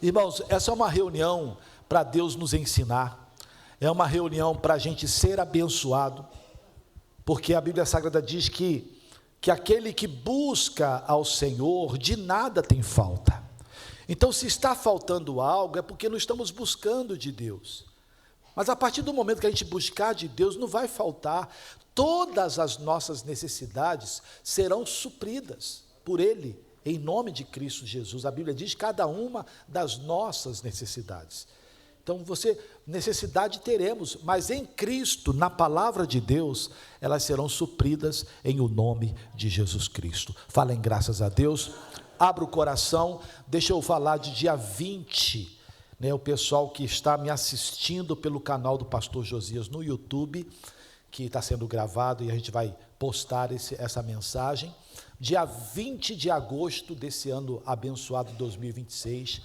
Irmãos, essa é uma reunião para Deus nos ensinar, é uma reunião para a gente ser abençoado, porque a Bíblia Sagrada diz que aquele que busca ao Senhor, de nada tem falta. Então, se está faltando algo, é porque não estamos buscando de Deus. Mas a partir do momento que a gente buscar de Deus, não vai faltar, todas as nossas necessidades serão supridas por Ele, em nome de Cristo Jesus. A Bíblia diz cada uma das nossas necessidades. Então, necessidade teremos, mas em Cristo, na palavra de Deus, elas serão supridas em o nome de Jesus Cristo. Falem graças a Deus, abra o coração, deixa eu falar de dia 20, o pessoal que está me assistindo pelo canal do Pastor Josias no YouTube, que está sendo gravado e a gente vai postar essa mensagem, dia 20 de agosto desse ano abençoado 2026,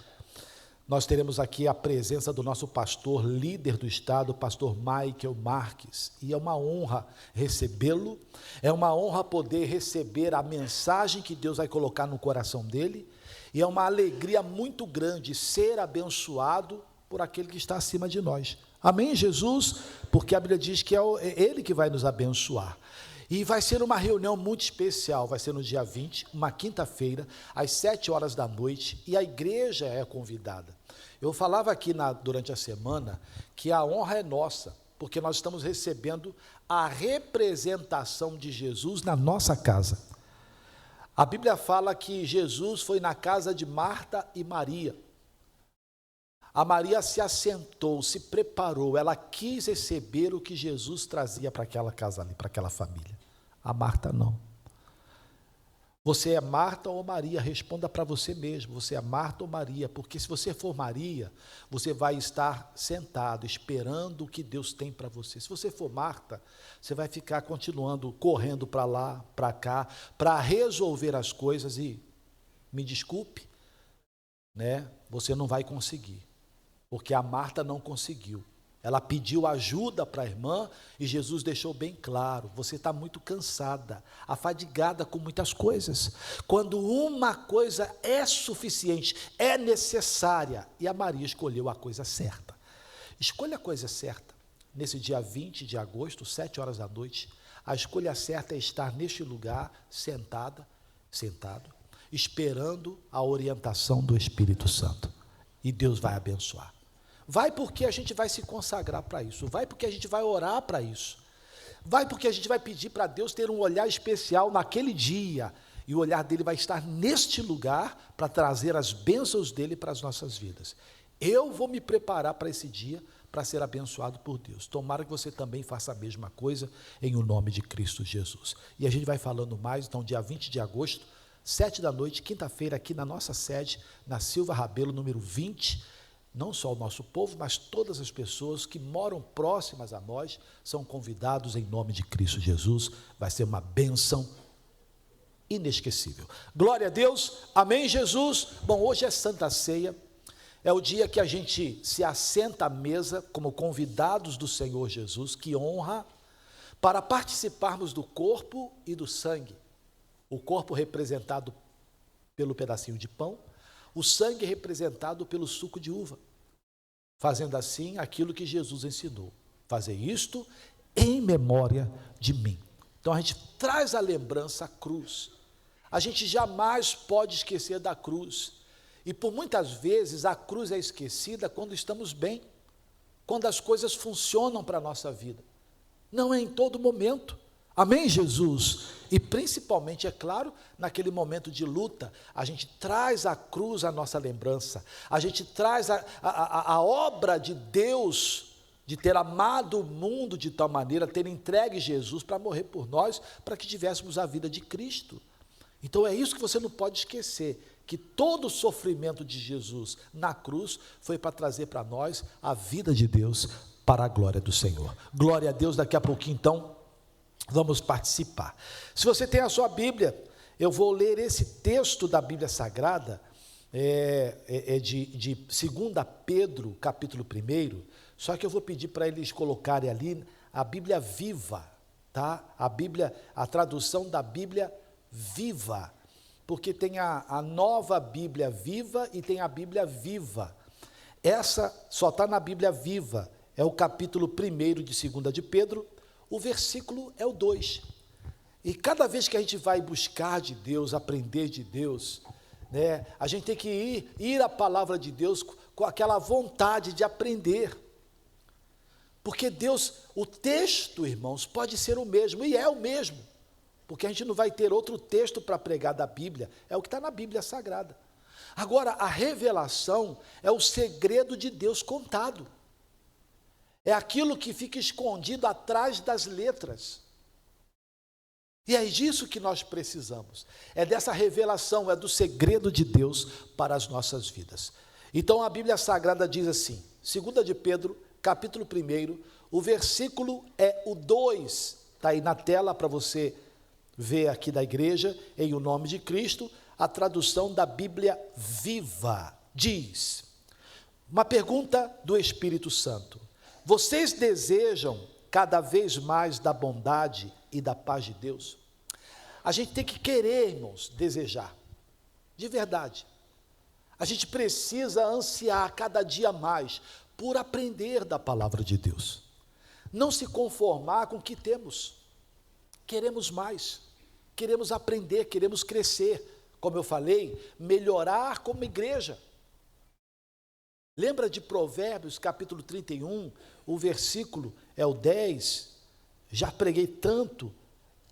nós teremos aqui a presença do nosso pastor, líder do estado, o pastor Michael Marques, e é uma honra recebê-lo, é uma honra poder receber a mensagem que Deus vai colocar no coração dele, e é uma alegria muito grande ser abençoado por aquele que está acima de nós. Amém, Jesus? Porque a Bíblia diz que é Ele que vai nos abençoar. E vai ser uma reunião muito especial, vai ser no dia 20, uma quinta-feira, às 7 horas da noite, e a igreja é convidada. Eu falava aqui durante a semana que a honra é nossa, porque nós estamos recebendo a representação de Jesus na nossa casa. A Bíblia fala que Jesus foi na casa de Marta e Maria. A Maria se assentou, se preparou, ela quis receber o que Jesus trazia para aquela casa ali, para aquela família. A Marta não. Você é Marta ou Maria? Responda para você mesmo, você é Marta ou Maria? Porque se você for Maria, você vai estar sentado, esperando o que Deus tem para você. Se você for Marta, você vai ficar continuando, correndo para lá, para cá, para resolver as coisas e, me desculpe, você não vai conseguir. Porque a Marta não conseguiu, ela pediu ajuda para a irmã e Jesus deixou bem claro, você está muito cansada, afadigada com muitas coisas, quando uma coisa é suficiente, é necessária, e a Maria escolheu a coisa certa. Escolha a coisa certa, nesse dia 20 de agosto, 7 horas da noite, a escolha certa é estar neste lugar, sentado, esperando a orientação do Espírito Santo, e Deus vai abençoar. Vai porque a gente vai se consagrar para isso, vai porque a gente vai orar para isso, vai porque a gente vai pedir para Deus ter um olhar especial naquele dia, e o olhar dele vai estar neste lugar para trazer as bênçãos dele para as nossas vidas. Eu vou me preparar para esse dia, para ser abençoado por Deus. Tomara que você também faça a mesma coisa, em o nome de Cristo Jesus. E a gente vai falando mais, então dia 20 de agosto, 7 da noite, quinta-feira, aqui na nossa sede, na Silva Rabelo, número 20, não só o nosso povo, mas todas as pessoas que moram próximas a nós, são convidados em nome de Cristo Jesus, vai ser uma bênção inesquecível. Glória a Deus, amém Jesus. Bom, hoje é Santa Ceia, é o dia que a gente se assenta à mesa, como convidados do Senhor Jesus, que honra, para participarmos do corpo e do sangue, o corpo representado pelo pedacinho de pão, o sangue representado pelo suco de uva, fazendo assim aquilo que Jesus ensinou, fazer isto em memória de mim. Então a gente traz a lembrança à cruz, a gente jamais pode esquecer da cruz, e por muitas vezes a cruz é esquecida quando estamos bem, quando as coisas funcionam para a nossa vida, não é em todo momento. Amém, Jesus? E principalmente, é claro, naquele momento de luta, a gente traz a cruz à nossa lembrança, a gente traz a obra de Deus, de ter amado o mundo de tal maneira, ter entregue Jesus para morrer por nós, para que tivéssemos a vida de Cristo. Então é isso que você não pode esquecer, que todo o sofrimento de Jesus na cruz foi para trazer para nós a vida de Deus para a glória do Senhor. Glória a Deus. Daqui a pouquinho então vamos participar. Se você tem a sua Bíblia, eu vou ler esse texto da Bíblia Sagrada, de 2 Pedro, capítulo 1, só que eu vou pedir para eles colocarem ali a Bíblia Viva, tá? A tradução da Bíblia Viva, porque tem a nova Bíblia Viva e tem a Bíblia Viva. Essa só está na Bíblia Viva, é o capítulo 1 de 2 de Pedro, o versículo é o 2. E cada vez que a gente vai buscar de Deus, aprender de Deus, né, a gente tem que ir à palavra de Deus com aquela vontade de aprender. Porque Deus, o texto, irmãos, pode ser o mesmo, e é o mesmo. Porque a gente não vai ter outro texto para pregar da Bíblia, é o que está na Bíblia Sagrada. Agora, a revelação é o segredo de Deus contado. É aquilo que fica escondido atrás das letras. E é disso que nós precisamos. É dessa revelação, é do segredo de Deus para as nossas vidas. Então, a Bíblia Sagrada diz assim, 2 de Pedro, capítulo 1, o versículo é o 2. Está aí na tela para você ver aqui da igreja, em o nome de Cristo, a tradução da Bíblia Viva. Diz, uma pergunta do Espírito Santo. Vocês desejam cada vez mais da bondade e da paz de Deus? A gente tem que querer, irmãos, desejar, de verdade. A gente precisa ansiar cada dia mais por aprender da palavra de Deus. Não se conformar com o que temos. Queremos mais, queremos aprender, queremos crescer. Como eu falei, melhorar como igreja. Lembra de Provérbios, capítulo 31, o versículo é o 10. Já preguei tanto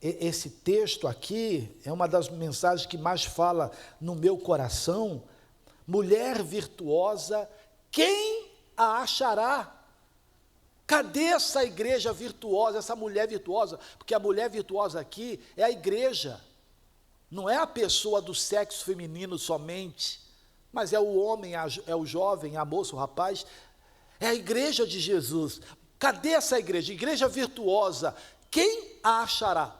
esse texto aqui, é uma das mensagens que mais fala no meu coração. Mulher virtuosa, quem a achará? Cadê essa igreja virtuosa, essa mulher virtuosa? Porque a mulher virtuosa aqui é a igreja, não é a pessoa do sexo feminino somente, mas é o homem, é o jovem, a moça, o rapaz, é a igreja de Jesus. Cadê essa igreja? Igreja virtuosa, quem a achará?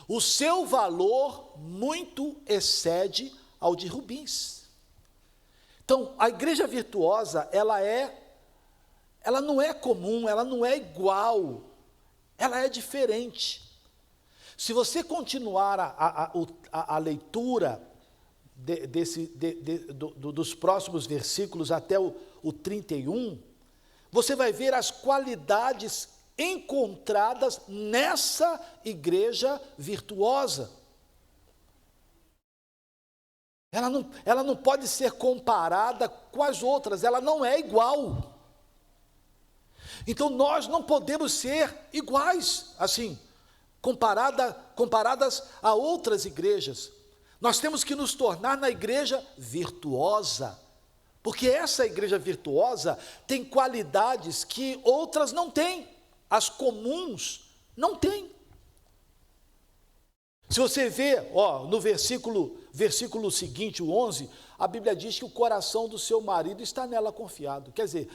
O seu valor muito excede ao de rubins. Então, a igreja virtuosa, ela não é comum, ela não é igual, ela é diferente. Se você continuar a leitura dos próximos versículos até o 31, você vai ver as qualidades encontradas nessa igreja virtuosa. Ela não pode ser comparada com as outras, ela não é igual. Então nós não podemos ser iguais, assim, comparadas a outras igrejas. Nós temos que nos tornar na igreja virtuosa, porque essa igreja virtuosa tem qualidades que outras não têm, as comuns não têm. Se você vê, no versículo seguinte, o 11, a Bíblia diz que o coração do seu marido está nela confiado. Quer dizer,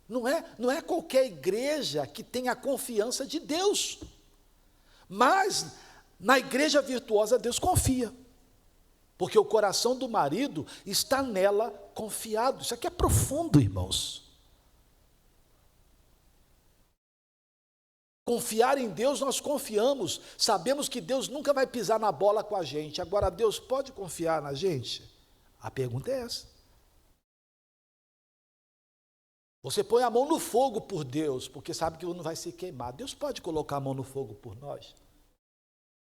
não é qualquer igreja que tenha a confiança de Deus, mas na igreja virtuosa Deus confia, porque o coração do marido está nela confiado. Isso aqui é profundo, irmãos. Confiar em Deus, nós confiamos, sabemos que Deus nunca vai pisar na bola com a gente. Agora, Deus pode confiar na gente? A pergunta é essa. Você põe a mão no fogo por Deus, porque sabe que não vai se queimar. Deus pode colocar a mão no fogo por nós?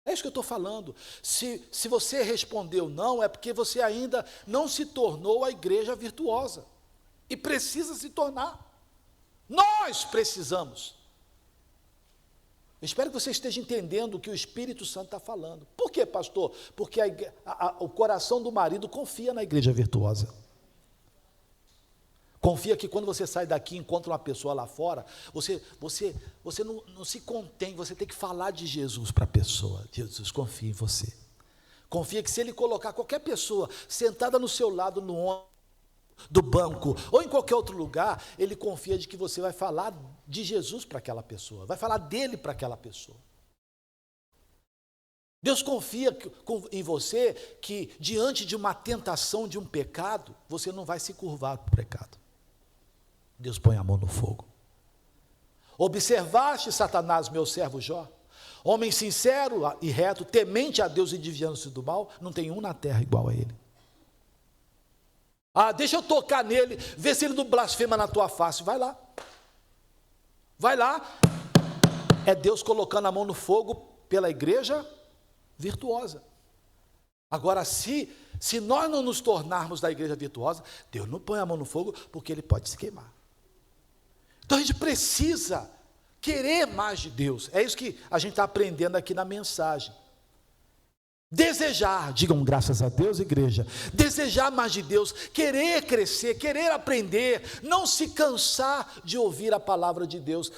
É isso que eu estou falando. Se você respondeu não, é porque você ainda não se tornou a igreja virtuosa. E precisa se tornar. Nós precisamos. Eu espero que você esteja entendendo o que o Espírito Santo está falando. Por quê, pastor? Porque o coração do marido confia na igreja virtuosa. Confia que quando você sai daqui e encontra uma pessoa lá fora, você não se contém, você tem que falar de Jesus para a pessoa. Jesus confia em você. Confia que se ele colocar qualquer pessoa sentada no seu lado no ônibus, do banco, ou em qualquer outro lugar, ele confia de que você vai falar de Jesus para aquela pessoa, vai falar dele para aquela pessoa. Deus confia em você que diante de uma tentação, de um pecado, você não vai se curvar para o pecado. Deus põe a mão no fogo. Observaste, Satanás, meu servo Jó? Homem sincero e reto, temente a Deus e desviando-se do mal, não tem um na terra igual a ele. Ah, deixa eu tocar nele, ver se ele não blasfema na tua face. Vai lá. Vai lá. É Deus colocando a mão no fogo pela igreja virtuosa. Agora, se nós não nos tornarmos da igreja virtuosa, Deus não põe a mão no fogo, porque ele pode se queimar. Então a gente precisa querer mais de Deus. É isso que a gente está aprendendo aqui na mensagem. Desejar, digam graças a Deus, igreja, desejar mais de Deus, querer crescer, querer aprender, não se cansar de ouvir a palavra de Deus.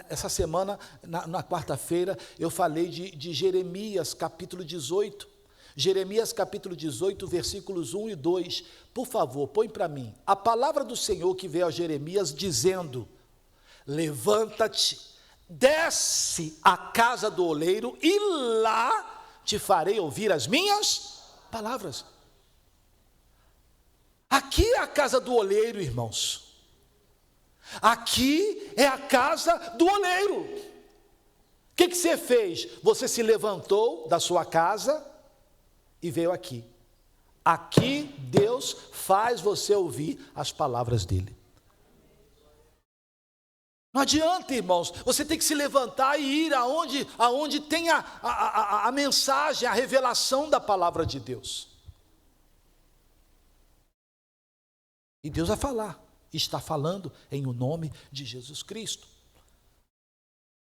Essa semana, na quarta-feira, eu falei de Jeremias capítulo 18, Jeremias capítulo 18, versículos 1 e 2, por favor, põe para mim, a palavra do Senhor que veio a Jeremias dizendo: levanta-te, desce à casa do oleiro e lá te farei ouvir as minhas palavras. Aqui é a casa do oleiro, irmãos. Aqui é a casa do oleiro. O que você fez? Você se levantou da sua casa e veio aqui. Aqui Deus faz você ouvir as palavras dele. Não adianta, irmãos, você tem que se levantar e ir aonde tem a mensagem, a revelação da palavra de Deus. E Deus vai falar, está falando em o nome de Jesus Cristo.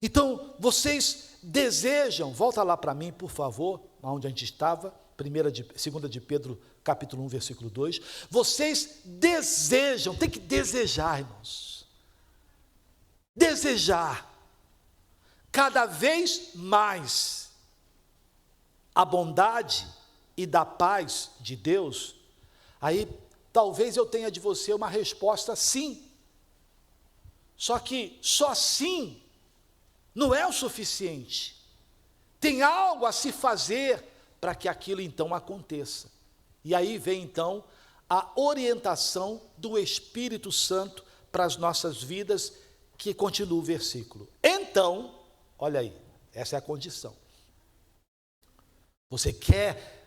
Então, vocês desejam, volta lá para mim, por favor, onde a gente estava, 2 de Pedro, capítulo 1, versículo 2. Vocês desejam, tem que desejar, irmãos. Desejar cada vez mais a bondade e da paz de Deus, aí talvez eu tenha de você uma resposta sim. Só que só sim não é o suficiente. Tem algo a se fazer para que aquilo então aconteça. E aí vem então a orientação do Espírito Santo para as nossas vidas, que continua o versículo. Então, olha aí, essa é a condição. Você quer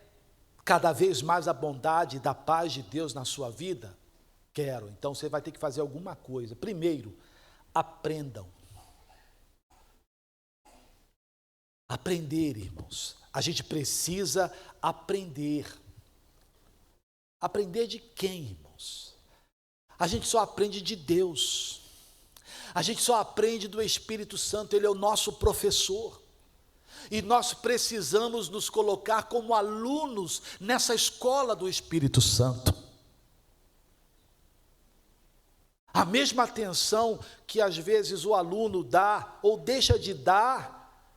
cada vez mais a bondade e da paz de Deus na sua vida? Quero. Então você vai ter que fazer alguma coisa. Primeiro, aprendam. Aprender, irmãos. A gente precisa aprender. Aprender de quem, irmãos? A gente só aprende de Deus. A gente só aprende do Espírito Santo, ele é o nosso professor. E nós precisamos nos colocar como alunos nessa escola do Espírito Santo. A mesma atenção que às vezes o aluno dá ou deixa de dar,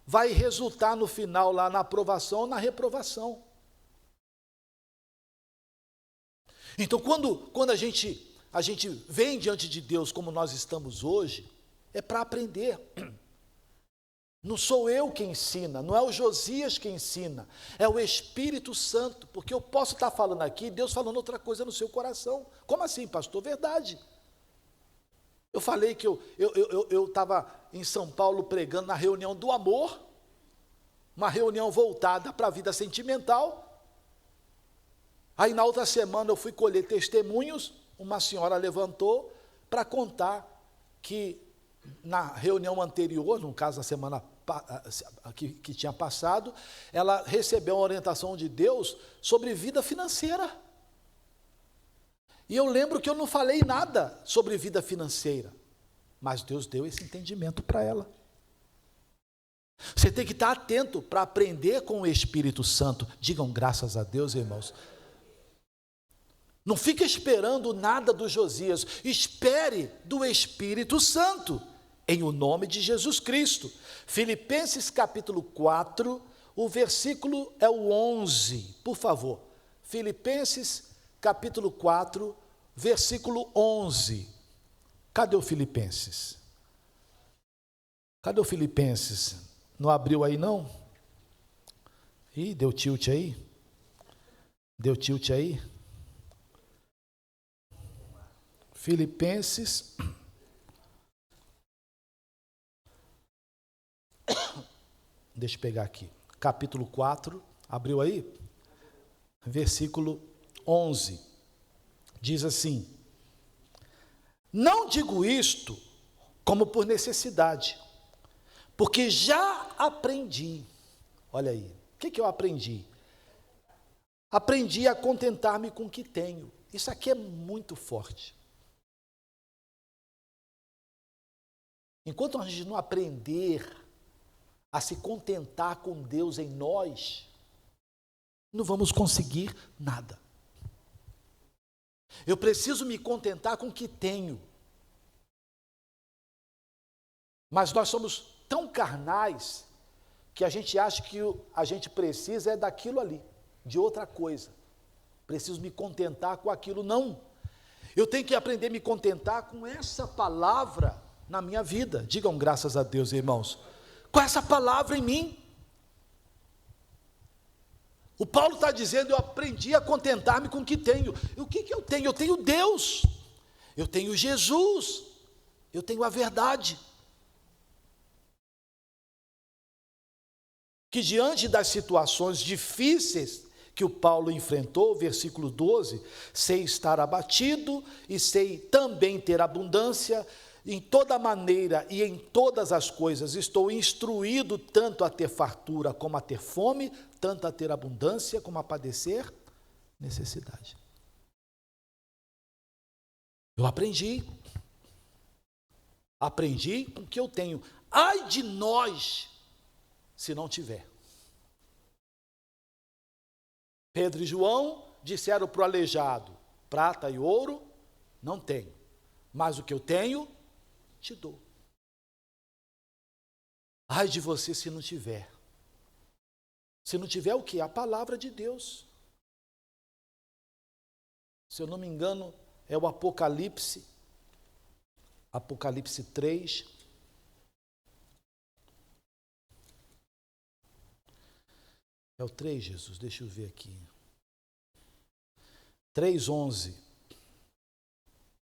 vai resultar no final lá na aprovação ou na reprovação. Então quando a gente vem diante de Deus como nós estamos hoje, é para aprender. Não sou eu quem ensina, não é o Josias que ensina, é o Espírito Santo, porque eu posso estar falando aqui, Deus falando outra coisa no seu coração. Como assim, pastor? Verdade. Eu falei que eu estava em São Paulo pregando na reunião do amor, uma reunião voltada para a vida sentimental. Aí na outra semana eu fui colher testemunhos. Uma senhora levantou para contar que na reunião anterior, no caso da semana que tinha passado, ela recebeu uma orientação de Deus sobre vida financeira. E eu lembro que eu não falei nada sobre vida financeira, mas Deus deu esse entendimento para ela. Você tem que estar atento para aprender com o Espírito Santo. Digam graças a Deus, irmãos. Não fique esperando nada do Josias, espere do Espírito Santo, em o nome de Jesus Cristo. Filipenses capítulo 4, o versículo é o 11, por favor. Filipenses capítulo 4, versículo 11. Cadê o Filipenses? Cadê o Filipenses? Não abriu aí não? Ih, deu tilt aí? Deu tilt aí? Filipenses Deixa eu pegar aqui. Capítulo 4, abriu aí? Versículo 11. Diz assim: não digo isto como por necessidade, porque já aprendi. Olha aí, o que eu aprendi? Aprendi a contentar-me com o que tenho. Isso aqui é muito forte. Enquanto a gente não aprender a se contentar com Deus em nós, não vamos conseguir nada. Eu preciso me contentar com o que tenho. Mas nós somos tão carnais que a gente acha que a gente precisa é daquilo ali, de outra coisa. Preciso me contentar com aquilo. Não. Eu tenho que aprender a me contentar com essa palavra na minha vida. Digam graças a Deus, irmãos. Com essa palavra em mim. O Paulo está dizendo, eu aprendi a contentar-me com o que tenho. E o que eu tenho? Eu tenho Deus. Eu tenho Jesus. Eu tenho a verdade. Que diante das situações difíceis que o Paulo enfrentou, versículo 12, sei estar abatido e sei também ter abundância, em toda maneira e em todas as coisas estou instruído tanto a ter fartura como a ter fome, tanto a ter abundância como a padecer necessidade. Eu aprendi com o que eu tenho. Ai de nós se não tiver. Pedro e João disseram para o aleijado, prata e ouro não tenho, mas o que eu tenho, te dou. Ai de você se não tiver. Se não tiver o quê? A palavra de Deus. Se eu não me engano, é o Apocalipse 3. É o 3, Jesus, deixa eu ver aqui. 3:11.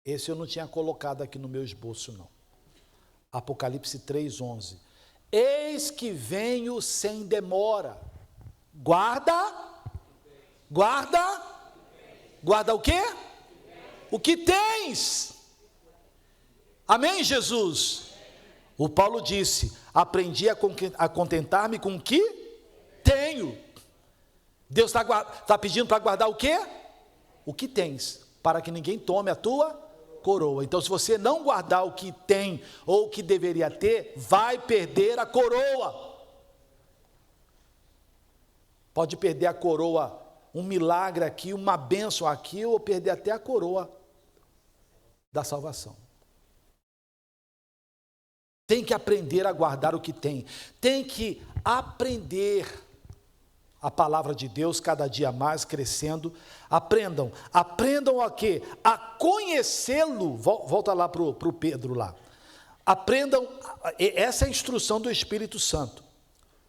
Esse eu não tinha colocado aqui no meu esboço, não. Apocalipse 3:11. Eis que venho sem demora. Guarda o quê? O que tens. Amém, Jesus? O Paulo disse, aprendi a contentar-me com o que tenho. Deus está pedindo para guardar o quê? O que tens, para que ninguém tome a tua coroa. Então, se você não guardar o que tem ou o que deveria ter, vai perder a coroa. Pode perder a coroa, um milagre aqui, uma bênção aqui, ou perder até a coroa da salvação. Tem que aprender a guardar o que tem. Tem que aprender a palavra de Deus cada dia mais crescendo. Aprendam a quê? A conhecê-lo. Volta lá para o Pedro lá. Aprendam, essa é a instrução do Espírito Santo.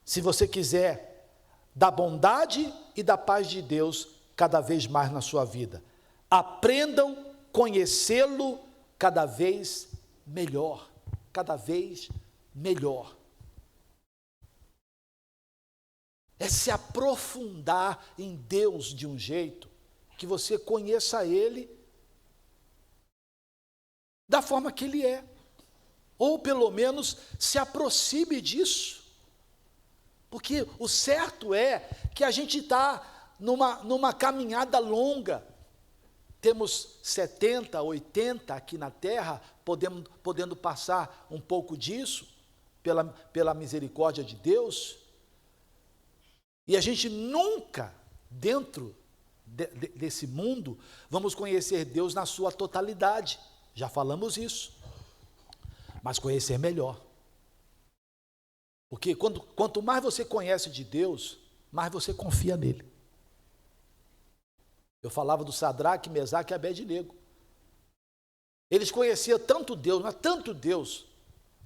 Se você quiser da bondade e da paz de Deus cada vez mais na sua vida, aprendam a conhecê-lo cada vez melhor. Cada vez melhor. É se aprofundar em Deus de um jeito que você conheça Ele da forma que Ele é. Ou pelo menos se aproxime disso. Porque o certo é que a gente está numa caminhada longa. Temos 70, 80 aqui na terra, podendo passar um pouco disso, pela misericórdia de Deus. E a gente nunca, dentro desse mundo, vamos conhecer Deus na sua totalidade. Já falamos isso. Mas conhecer melhor. Porque quanto mais você conhece de Deus, mais você confia nele. Eu falava do Sadraque, Mesaque e Abednego. Eles conheciam tanto Deus, mas tanto Deus,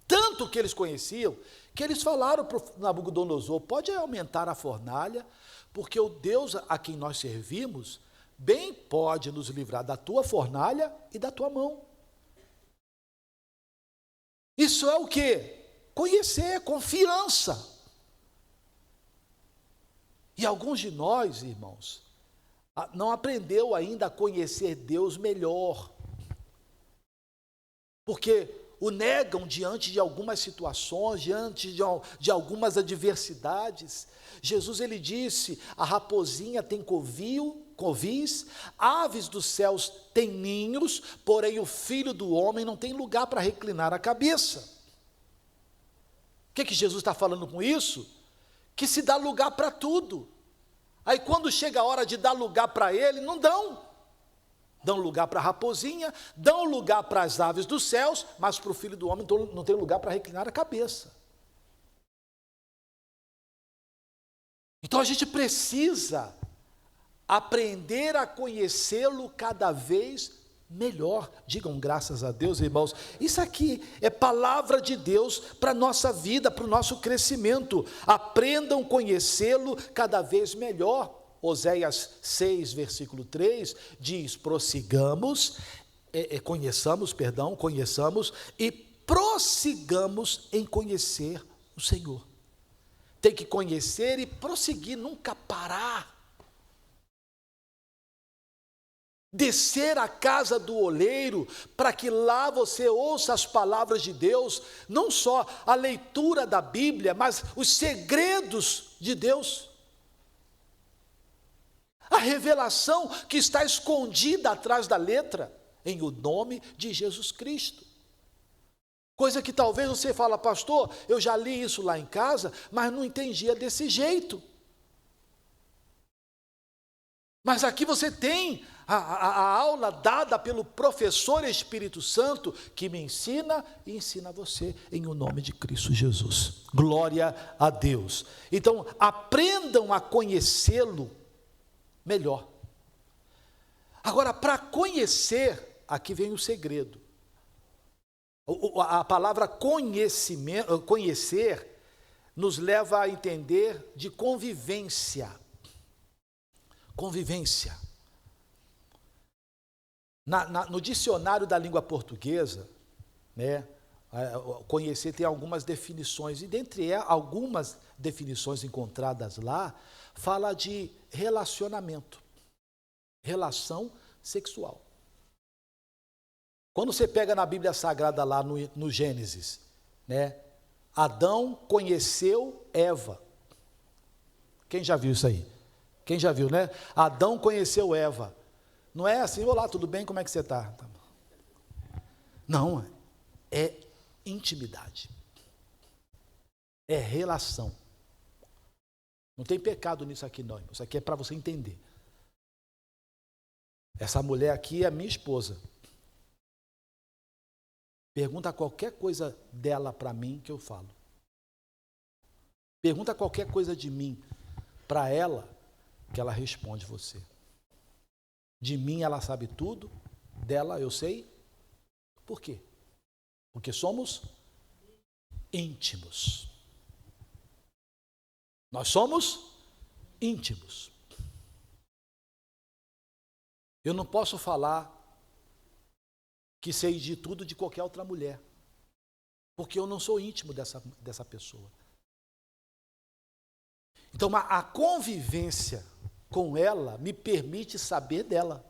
tanto que eles conheciam, que eles falaram para o Nabucodonosor, pode aumentar a fornalha, porque o Deus a quem nós servimos, bem pode nos livrar da tua fornalha e da tua mão. Isso é o quê? Conhecer, confiança. E alguns de nós, irmãos, não aprendeu ainda a conhecer Deus melhor, porque o negam diante de algumas situações, diante de algumas adversidades. Jesus, ele disse: a raposinha tem covis, aves dos céus têm ninhos, porém o Filho do Homem não tem lugar para reclinar a cabeça. O que Jesus está falando com isso? Que se dá lugar para tudo. Aí quando chega a hora de dar lugar para ele, não dão. Dão lugar para a raposinha, dão lugar para as aves dos céus, mas para o Filho do Homem não tem lugar para reclinar a cabeça. Então a gente precisa aprender a conhecê-lo cada vez melhor. Digam graças a Deus, irmãos. Isso aqui é palavra de Deus para a nossa vida, para o nosso crescimento. Aprendam a conhecê-lo cada vez melhor. Oséias 6, versículo 3, diz: conheçamos e prossigamos em conhecer o Senhor. Tem que conhecer e prosseguir, nunca parar. Descer à casa do oleiro, para que lá você ouça as palavras de Deus, não só a leitura da Bíblia, mas os segredos de Deus. A revelação que está escondida atrás da letra, em o nome de Jesus Cristo. Coisa que talvez você fala: pastor, eu já li isso lá em casa, mas não entendia desse jeito. Mas aqui você tem a aula dada pelo professor Espírito Santo, que me ensina e ensina você, em o nome de Cristo Jesus. Glória a Deus. Então, aprendam a conhecê-lo melhor. Agora, para conhecer, aqui vem o segredo. A palavra conhecer nos leva a entender de convivência. Convivência. No dicionário da língua portuguesa, né, conhecer tem algumas definições, e dentre algumas definições encontradas lá, fala de relacionamento, relação sexual. Quando você pega na Bíblia Sagrada lá no Gênesis, né, Adão conheceu Eva. Quem já viu isso aí? Quem já viu, né? Adão conheceu Eva. Não é assim: olá, tudo bem, como é que você está? Não, é intimidade. É relação. Não tem pecado nisso aqui não, isso aqui é para você entender. Essa mulher aqui é minha esposa. Pergunta qualquer coisa dela para mim que eu falo. Pergunta qualquer coisa de mim para ela, que ela responde você. De mim ela sabe tudo, dela eu sei. Por quê? Porque somos íntimos. Nós somos íntimos. Eu não posso falar que sei de tudo de qualquer outra mulher, porque eu não sou íntimo dessa pessoa. Então, a convivência com ela me permite saber dela.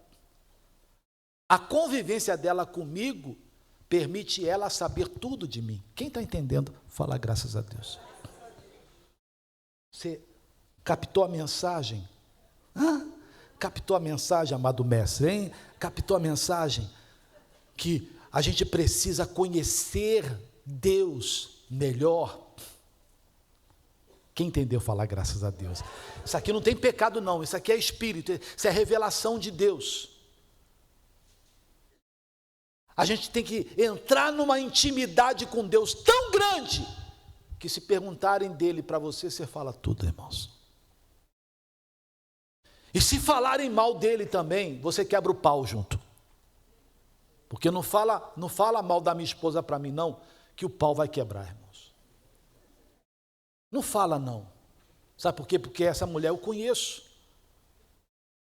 A convivência dela comigo permite ela saber tudo de mim. Quem está entendendo? Fala graças a Deus. Você captou a mensagem? Captou a mensagem, amado mestre, hein? Captou a mensagem? Que a gente precisa conhecer Deus melhor. Quem entendeu, falar graças a Deus. Isso aqui não tem pecado não, isso aqui é espírito, isso é revelação de Deus. A gente tem que entrar numa intimidade com Deus tão grande, que se perguntarem dele para você, você fala tudo, irmãos. E se falarem mal dele também, você quebra o pau junto. Porque não fala mal da minha esposa para mim não, que o pau vai quebrar, irmãos. Não fala não. Sabe por quê? Porque essa mulher eu conheço.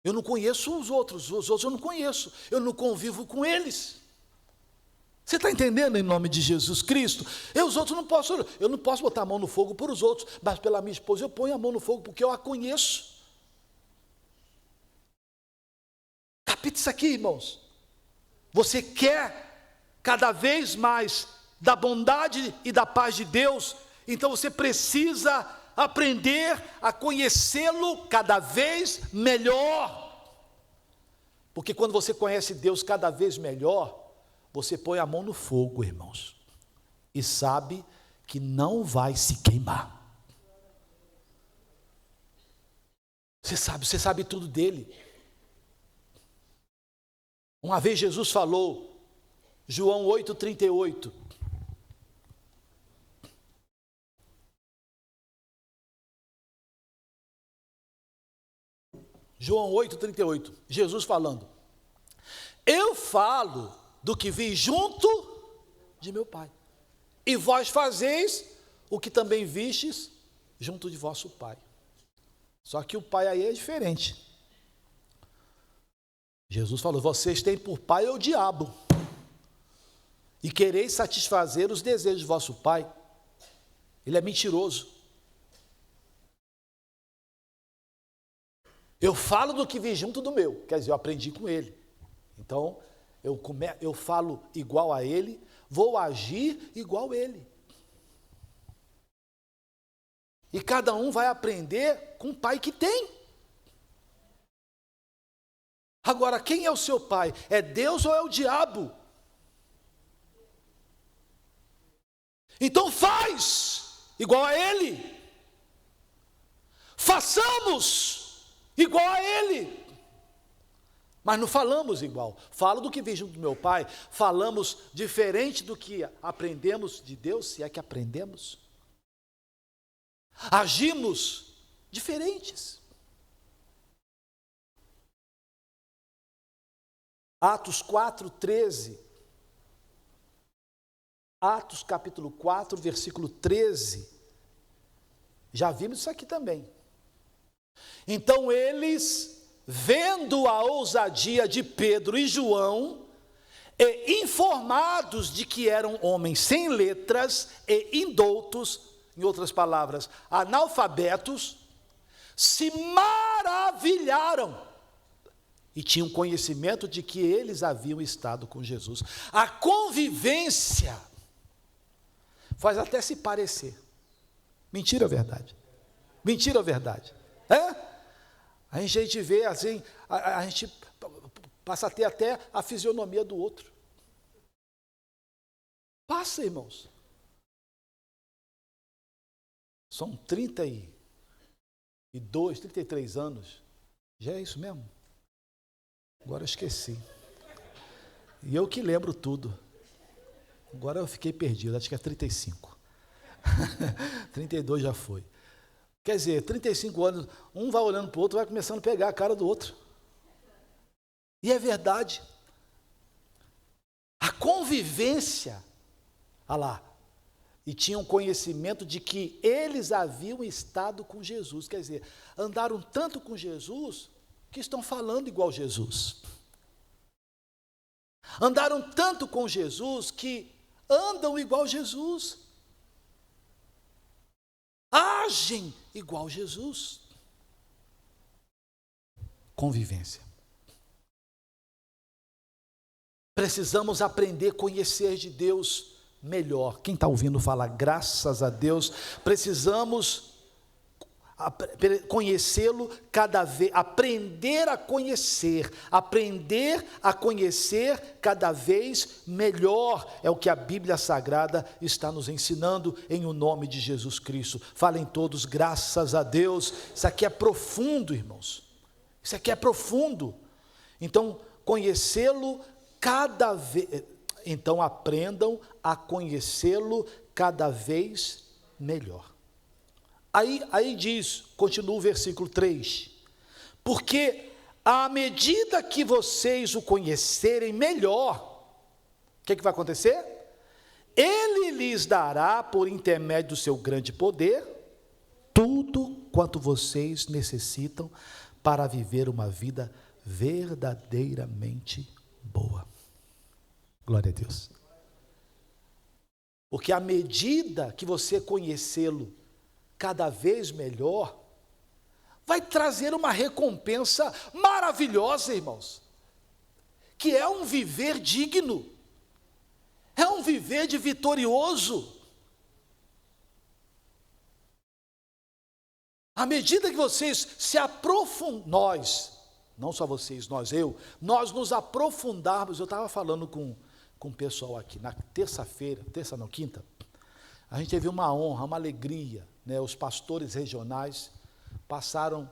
Eu não conheço os outros eu não conheço. Eu não convivo com eles. Você está entendendo, em nome de Jesus Cristo? Os outros eu não posso botar a mão no fogo por os outros, mas pela minha esposa eu ponho a mão no fogo porque eu a conheço. Capite isso aqui, irmãos. Você quer cada vez mais da bondade e da paz de Deus, então você precisa aprender a conhecê-lo cada vez melhor. Porque quando você conhece Deus cada vez melhor, você põe a mão no fogo, irmãos, e sabe que não vai se queimar. Você sabe tudo dele. Uma vez Jesus falou, João 8,38. João 8,38, Jesus falando: eu falo do que vi junto de meu Pai, e vós fazeis o que também vistes junto de vosso Pai. Só que o Pai aí é diferente. Jesus falou: vocês têm por pai o diabo, e quereis satisfazer os desejos de vosso pai. Ele é mentiroso. Eu falo do que vi junto do meu, quer dizer, eu aprendi com ele. Então, eu falo igual a ele, vou agir igual a ele. E cada um vai aprender com o pai que tem. Agora, quem é o seu pai? É Deus ou é o diabo? Então faz igual a ele. Façamos igual a ele. Mas não falamos igual. Falo do que vi junto do meu pai. Falamos diferente do que aprendemos de Deus, se é que aprendemos. Agimos diferentes. Atos 4:13. Atos capítulo 4, versículo 13. Já vimos isso aqui também. Então eles, vendo a ousadia de Pedro e João, e informados de que eram homens sem letras e indoutos, em outras palavras, analfabetos, se maravilharam e tinham conhecimento de que eles haviam estado com Jesus. A convivência faz até se parecer. Mentira ou verdade? Mentira ou verdade? A gente vê assim, a gente passa a ter até a fisionomia do outro. Passa, irmãos. São 32, 33 anos. Já é isso mesmo? Agora eu esqueci. E eu que lembro tudo. Agora eu fiquei perdido, acho que é 35. 32 já foi. Quer dizer, 35 anos, um vai olhando para o outro, vai começando a pegar a cara do outro. E é verdade. A convivência, olha lá, e tinham conhecimento de que eles haviam estado com Jesus. Quer dizer, andaram tanto com Jesus que estão falando igual Jesus. Andaram tanto com Jesus que andam igual Jesus. Agem igual Jesus. Convivência. Precisamos aprender a conhecer de Deus melhor. Quem está ouvindo falar, graças a Deus, precisamos conhecê-lo cada vez, aprender a conhecer cada vez melhor, é o que a Bíblia Sagrada está nos ensinando, em o nome de Jesus Cristo. Falem todos, graças a Deus. Isso aqui é profundo, irmãos, isso aqui é profundo. Então, conhecê-lo cada vez, então aprendam a conhecê-lo cada vez melhor. Aí diz, continua o versículo 3, porque à medida que vocês o conhecerem melhor, o que vai acontecer? Ele lhes dará, por intermédio do seu grande poder, tudo quanto vocês necessitam para viver uma vida verdadeiramente boa. Glória a Deus. Porque à medida que você conhecê-lo cada vez melhor, vai trazer uma recompensa maravilhosa, irmãos, que é um viver digno, é um viver de vitorioso. À medida que vocês se aprofundam, nós, não só vocês, nós nos aprofundarmos. Eu estava falando com o pessoal aqui, na terça-feira, quinta, a gente teve uma honra, uma alegria, né? Os pastores regionais passaram,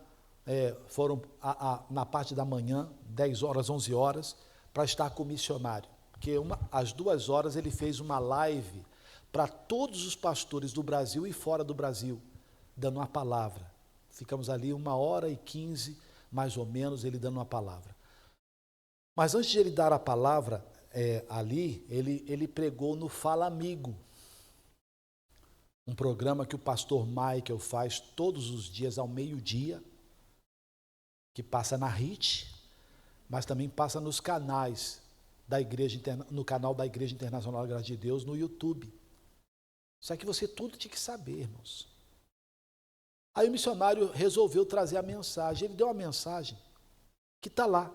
foram na parte da manhã, 10 horas, 11 horas, para estar com o missionário, porque às 2 horas ele fez uma live para todos os pastores do Brasil e fora do Brasil, dando uma palavra. Ficamos ali 1h15, mais ou menos, ele dando uma palavra. Mas antes de ele dar a palavra ali, ele pregou no Fala Amigo, um programa que o pastor Michael faz todos os dias ao meio-dia, que passa na RIT, mas também passa nos canais da Igreja, no canal da Igreja Internacional da Graça de Deus, no YouTube. Isso que você tudo tinha que saber, irmãos. Aí o missionário resolveu trazer a mensagem. Ele deu uma mensagem que está lá,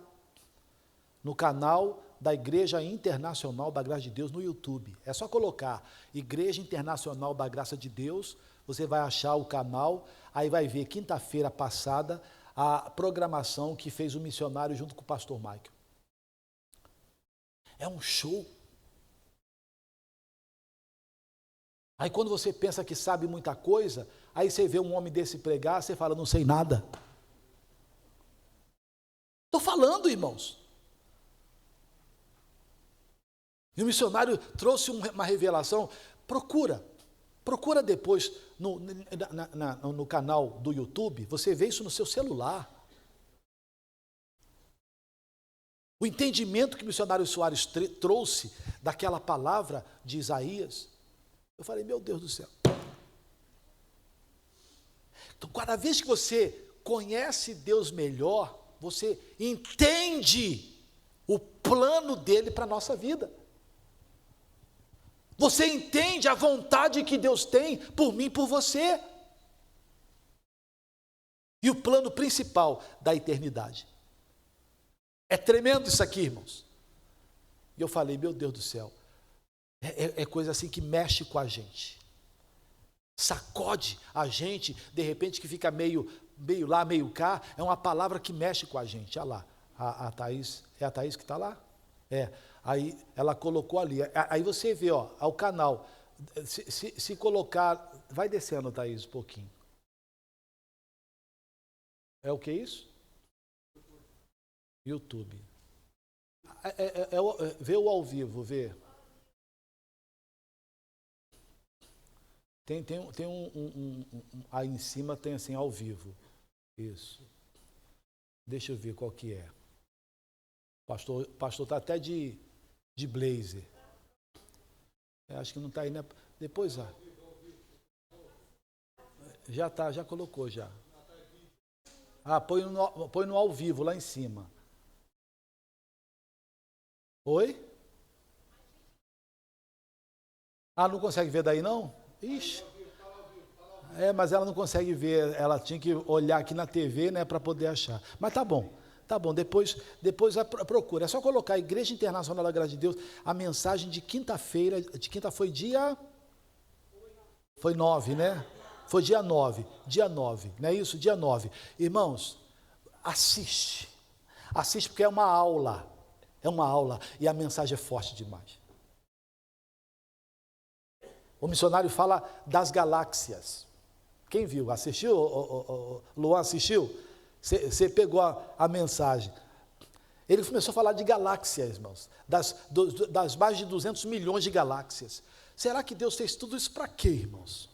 no canal da Igreja Internacional da Graça de Deus, no YouTube. É só colocar Igreja Internacional da Graça de Deus, você vai achar o canal, aí vai ver quinta-feira passada a programação que fez o missionário junto com o pastor Michael. É um show. Aí quando você pensa que sabe muita coisa, aí você vê um homem desse pregar, você fala, não sei nada. Estou falando, irmãos. E o missionário trouxe uma revelação. Procura depois no canal do YouTube, você vê isso no seu celular. O entendimento que o missionário Soares trouxe daquela palavra de Isaías. Eu falei, meu Deus do céu. Então, cada vez que você conhece Deus melhor, você entende o plano dele para a nossa vida. Você entende a vontade que Deus tem por mim e por você. E o plano principal da eternidade. É tremendo isso aqui, irmãos. E eu falei, meu Deus do céu. É coisa assim que mexe com a gente. Sacode a gente, de repente que fica meio lá, meio cá. É uma palavra que mexe com a gente. Olha lá, a Thaís, é a Thaís que está lá? Aí ela colocou ali. Aí você vê, ó, o canal. Se colocar, vai descendo, Thaís, um pouquinho. É o que isso? YouTube. Vê o ao vivo, vê. Tem aí em cima tem assim, ao vivo. Isso. Deixa eu ver qual que é. O pastor está até de blazer. Acho que não está aí, né? Depois, já está, já colocou já. Põe no ao vivo, lá em cima. Oi? Não consegue ver daí não? Ixi. Mas ela não consegue ver, ela tinha que olhar aqui na TV, né, para poder achar. Mas tá bom, depois procura. É só colocar Igreja Internacional da Graça de Deus, a mensagem de quinta-feira, de quinta foi 9, né? Foi dia 9, não é isso? Dia 9. Irmãos, assiste porque é uma aula, e a mensagem é forte demais. O missionário fala das galáxias. Quem viu? Assistiu? Luan assistiu? Você pegou a mensagem. Ele começou a falar de galáxias, irmãos. Das mais de 200 milhões de galáxias. Será que Deus fez tudo isso para quê, irmãos?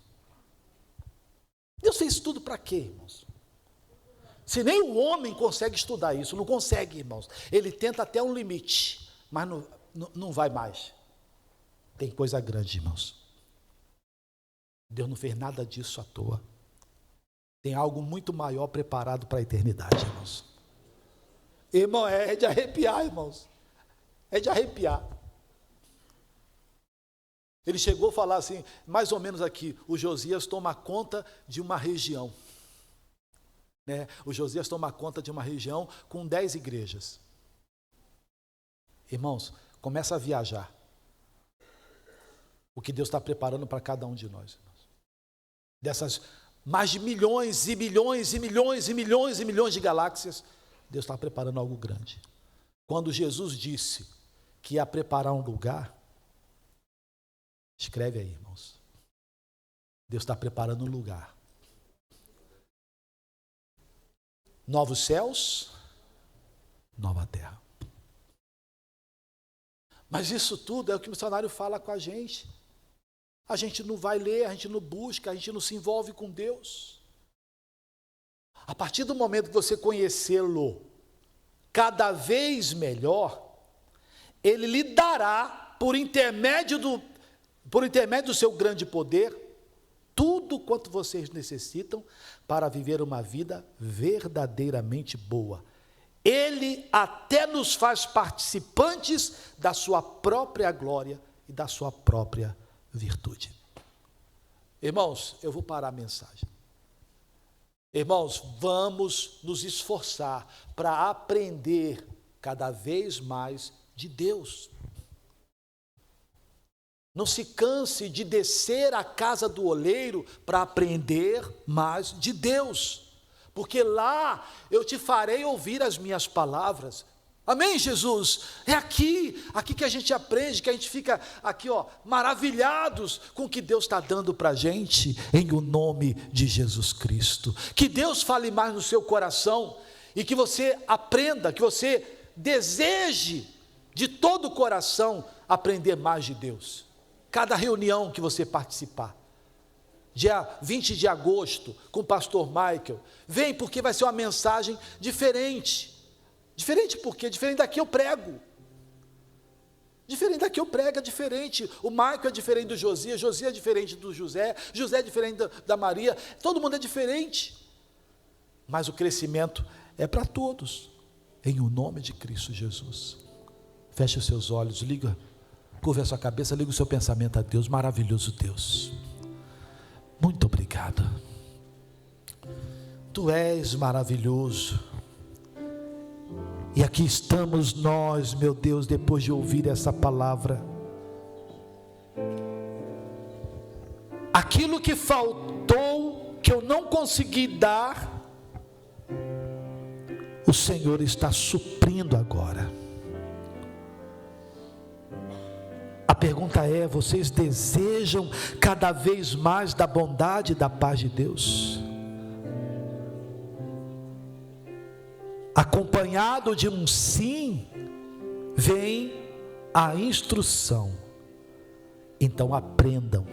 Deus fez tudo para quê, irmãos? Se nem o homem consegue estudar isso, não consegue, irmãos. Ele tenta até um limite, mas não vai mais. Tem coisa grande, irmãos. Deus não fez nada disso à toa. Tem algo muito maior preparado para a eternidade, irmãos. Irmão, é de arrepiar, irmãos. É de arrepiar. Ele chegou a falar assim, mais ou menos aqui, o Josias toma conta de uma região. O Josias toma conta de uma região com 10 igrejas. Irmãos, começa a viajar. O que Deus está preparando para cada um de nós. Irmãos. Dessas mais de milhões e milhões e milhões e milhões e milhões de galáxias, Deus está preparando algo grande. Quando Jesus disse que ia preparar um lugar, escreve aí, irmãos. Deus está preparando um lugar. Novos céus, nova terra. Mas isso tudo é o que o missionário fala com a gente. A gente não vai ler, a gente não busca, a gente não se envolve com Deus. A partir do momento que você conhecê-lo cada vez melhor, Ele lhe dará, por intermédio do seu grande poder, tudo quanto vocês necessitam para viver uma vida verdadeiramente boa. Ele até nos faz participantes da sua própria glória e da sua própria virtude. Irmãos, eu vou parar a mensagem. Irmãos, vamos nos esforçar para aprender cada vez mais de Deus. Não se canse de descer à casa do oleiro para aprender mais de Deus, porque lá eu te farei ouvir as minhas palavras. Amém, Jesus? É aqui que a gente aprende, que a gente fica aqui, maravilhados com o que Deus está dando para a gente, em o nome de Jesus Cristo. Que Deus fale mais no seu coração, e que você aprenda, que você deseje de todo o coração aprender mais de Deus. Cada reunião que você participar, dia 20 de agosto, com o pastor Michael, vem porque vai ser uma mensagem diferente. Diferente por quê? Diferente daqui eu prego. Diferente daqui eu prego, é diferente. O Michael é diferente do Josias, Josias é diferente do José, José é diferente da Maria, todo mundo é diferente. Mas o crescimento é para todos, em o nome de Cristo Jesus. Feche os seus olhos, curva a sua cabeça, liga o seu pensamento a Deus. Maravilhoso Deus, muito obrigado. Tu és maravilhoso. E aqui estamos nós, meu Deus, depois de ouvir essa palavra. Aquilo que faltou, que eu não consegui dar, o Senhor está suprindo agora. A pergunta é: vocês desejam cada vez mais da bondade e da paz de Deus? Acompanhado de um sim, vem a instrução. Então aprendam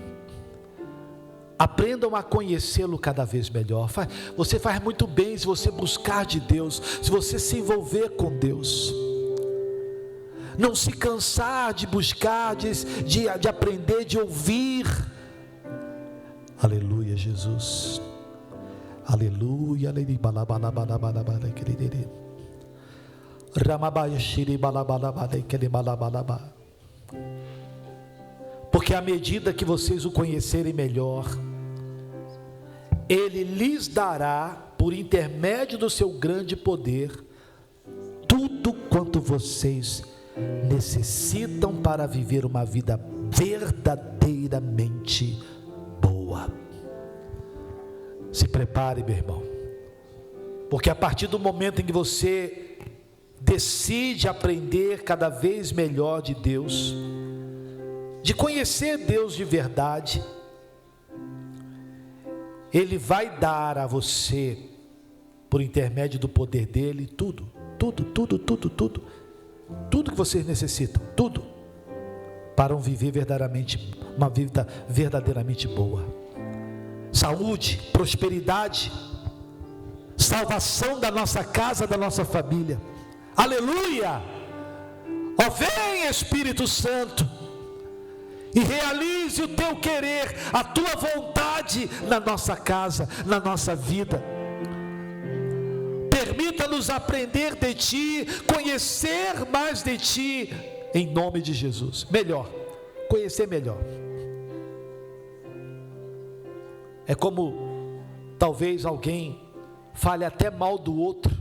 a conhecê-lo cada vez melhor. Você faz muito bem se você buscar de Deus, se você se envolver com Deus. Não se cansar de buscar, de aprender, de ouvir. Aleluia, Jesus. Aleluia. Porque à medida que vocês o conhecerem melhor, Ele lhes dará, por intermédio do seu grande poder, tudo quanto vocês necessitam para viver uma vida verdadeiramente boa. Se prepare, meu irmão, porque a partir do momento em que você decide aprender cada vez melhor de Deus, de conhecer Deus de verdade, Ele vai dar a você, por intermédio do poder dEle, tudo que vocês necessitam, tudo, para viver verdadeiramente, uma vida verdadeiramente boa. Saúde, prosperidade, salvação da nossa casa, da nossa família. Aleluia! Ó, vem Espírito Santo e realize o teu querer, a tua vontade na nossa casa, na nossa vida. Permita-nos aprender de Ti, conhecer mais de Ti, em nome de Jesus. Melhor, conhecer melhor. É como talvez alguém fale até mal do outro,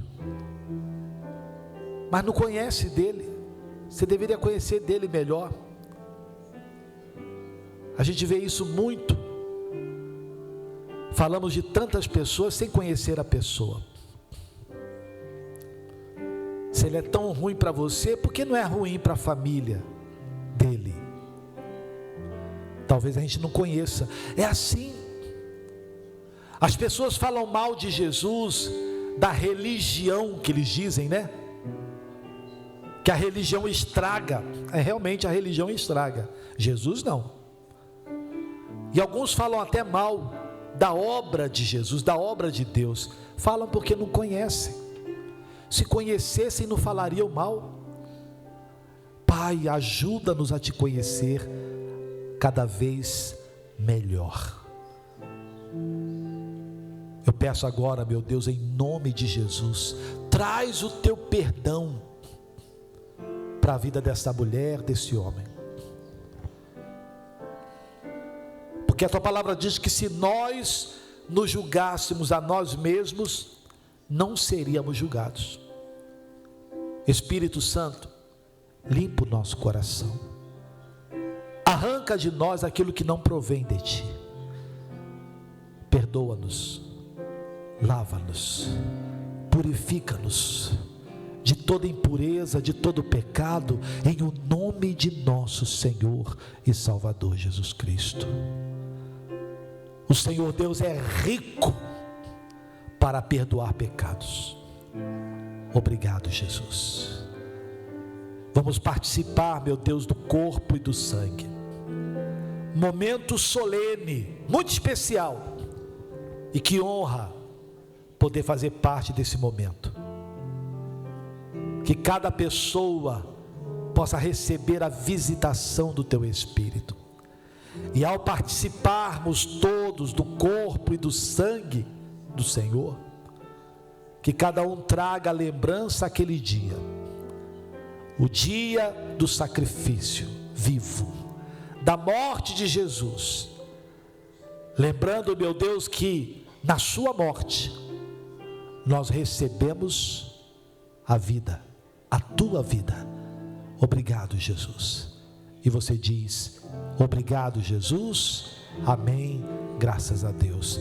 mas não conhece dele. Você deveria conhecer dele melhor. A gente vê isso muito. Falamos de tantas pessoas sem conhecer a pessoa. Se ele é tão ruim para você, por que não é ruim para a família dele? Talvez a gente não conheça. É assim. As pessoas falam mal de Jesus, da religião que eles dizem, né? Que a religião estraga. Realmente a religião estraga. Jesus não. E alguns falam até mal da obra de Jesus, da obra de Deus. Falam porque não conhecem. Se conhecessem, não falariam mal. Pai, ajuda-nos a te conhecer cada vez melhor. Eu peço agora, meu Deus, em nome de Jesus, traz o teu perdão para a vida dessa mulher, desse homem. Porque a tua palavra diz que se nós nos julgássemos a nós mesmos, não seríamos julgados. Espírito Santo, limpa o nosso coração. Arranca de nós aquilo que não provém de ti. Perdoa-nos, lava-nos, purifica-nos de toda impureza, de todo pecado, em o nome de nosso Senhor e Salvador Jesus Cristo. O Senhor Deus é rico para perdoar pecados. Obrigado, Jesus. Vamos participar, meu Deus, do corpo e do sangue. Momento solene, muito especial. E que honra poder fazer parte desse momento. Que cada pessoa possa receber a visitação do teu Espírito. E ao participarmos todos do corpo e do sangue do Senhor, que cada um traga a lembrança aquele dia, o dia do sacrifício vivo, da morte de Jesus, lembrando, meu Deus, que na sua morte nós recebemos a vida, a tua vida. Obrigado, Jesus. E você diz: obrigado, Jesus. Amém. Graças a Deus.